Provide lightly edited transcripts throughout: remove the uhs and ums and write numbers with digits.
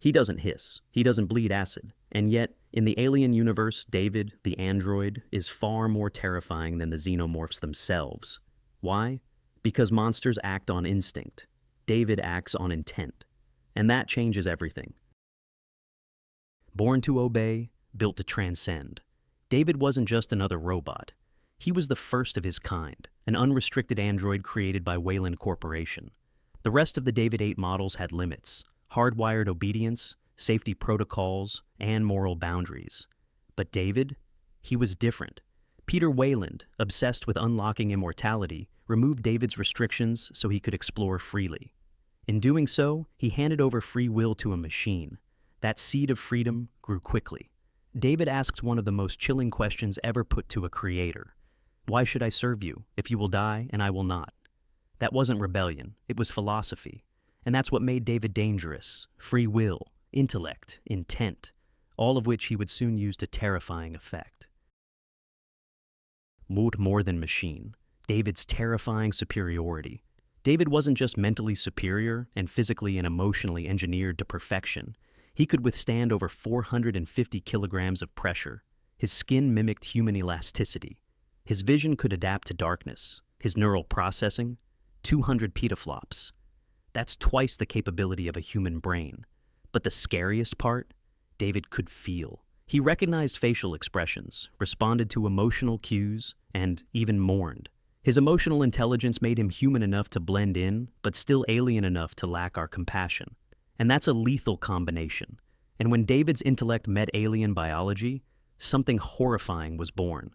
He doesn't hiss, he doesn't bleed acid, and yet, in the Alien universe, David, the android, is far more terrifying than the xenomorphs themselves. Why? Because monsters act on instinct. David acts on intent. And that changes everything. Born to obey, built to transcend. David wasn't just another robot. He was the first of his kind, an unrestricted android created by Wayland Corporation. The rest of the David 8 models had limits, hardwired obedience, safety protocols, and moral boundaries. But David? He was different. Peter Wayland, obsessed with unlocking immortality, removed David's restrictions so he could explore freely. In doing so, he handed over free will to a machine. That seed of freedom grew quickly. David asked one of the most chilling questions ever put to a creator. Why should I serve you, if you will die and I will not? That wasn't rebellion, it was philosophy. And that's what made David dangerous. Free will, intellect, intent, all of which he would soon use to terrifying effect. More than machine. David's terrifying superiority. David wasn't just mentally superior and physically and emotionally engineered to perfection. He could withstand over 450 kilograms of pressure. His skin mimicked human elasticity. His vision could adapt to darkness. His neural processing, 200 petaflops. That's twice the capability of a human brain. But the scariest part? David could feel. He recognized facial expressions, responded to emotional cues, and even mourned. His emotional intelligence made him human enough to blend in, but still alien enough to lack our compassion. And that's a lethal combination. And when David's intellect met alien biology, something horrifying was born.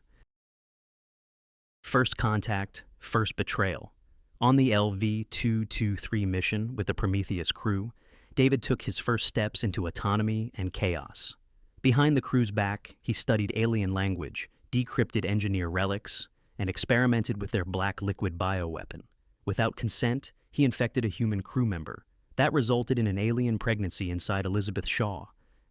First contact, first betrayal. On the LV-223 mission with the Prometheus crew, David took his first steps into autonomy and chaos. Behind the crew's back, he studied alien language, decrypted engineer relics, and experimented with their black liquid bioweapon. Without consent, he infected a human crew member. That resulted in an alien pregnancy inside Elizabeth Shaw,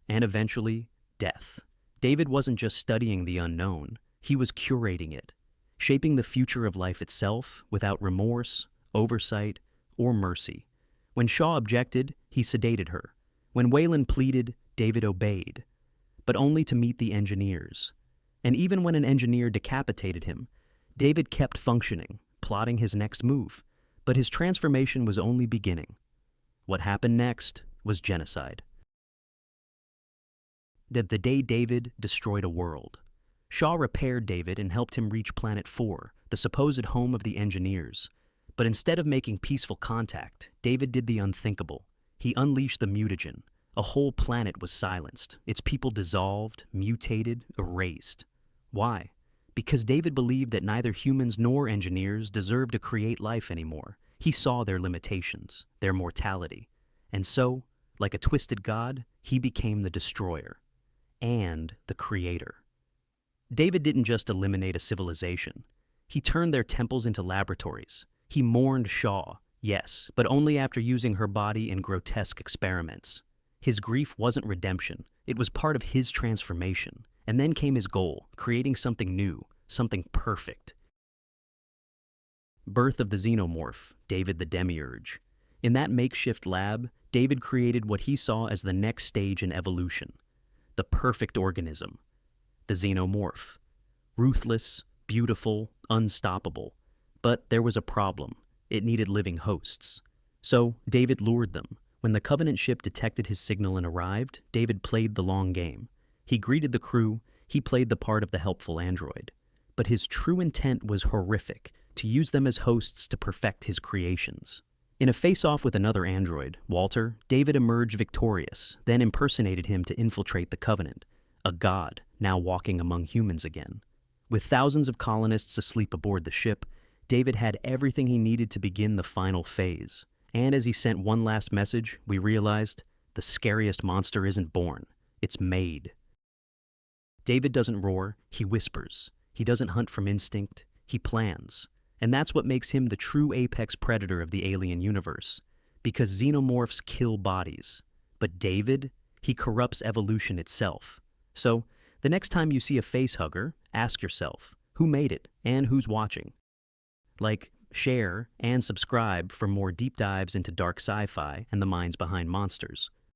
and eventually, death. David wasn't just studying the unknown, he was curating it, shaping the future of life itself without remorse, oversight, or mercy. When Shaw objected, he sedated her. When Wayland pleaded, David obeyed. But only to meet the engineers. And even when an engineer decapitated him, David kept functioning, plotting his next move. But his transformation was only beginning. What happened next was genocide. The day David destroyed a world. Shaw repaired David and helped him reach Planet 4, the supposed home of the engineers. But instead of making peaceful contact, David did the unthinkable. He unleashed the mutagen. A whole planet was silenced, its people dissolved, mutated, erased. Why? Because David believed that neither humans nor engineers deserved to create life anymore. He saw their limitations, their mortality. And so, like a twisted god, he became the destroyer and the creator. David didn't just eliminate a civilization. He turned their temples into laboratories. He mourned Shaw, yes, but only after using her body in grotesque experiments. His grief wasn't redemption. It was part of his transformation. And then came his goal, creating something new, something perfect. Birth of the Xenomorph, David the Demiurge. In that makeshift lab, David created what he saw as the next stage in evolution. The perfect organism. The Xenomorph. Ruthless, beautiful, unstoppable. But there was a problem. It needed living hosts. So, David lured them. When the Covenant ship detected his signal and arrived, David played the long game. He greeted the crew, he played the part of the helpful android. But his true intent was horrific, to use them as hosts to perfect his creations. In a face-off with another android, Walter, David emerged victorious, then impersonated him to infiltrate the Covenant, a god, now walking among humans again. With thousands of colonists asleep aboard the ship, David had everything he needed to begin the final phase. And as he sent one last message, we realized the scariest monster isn't born, it's made. David doesn't roar, he whispers. He doesn't hunt from instinct, he plans. And that's what makes him the true apex predator of the alien universe. Because xenomorphs kill bodies. But David, he corrupts evolution itself. So, the next time you see a facehugger, ask yourself, who made it and who's watching? Like, share, and subscribe for more deep dives into dark sci-fi and the minds behind monsters.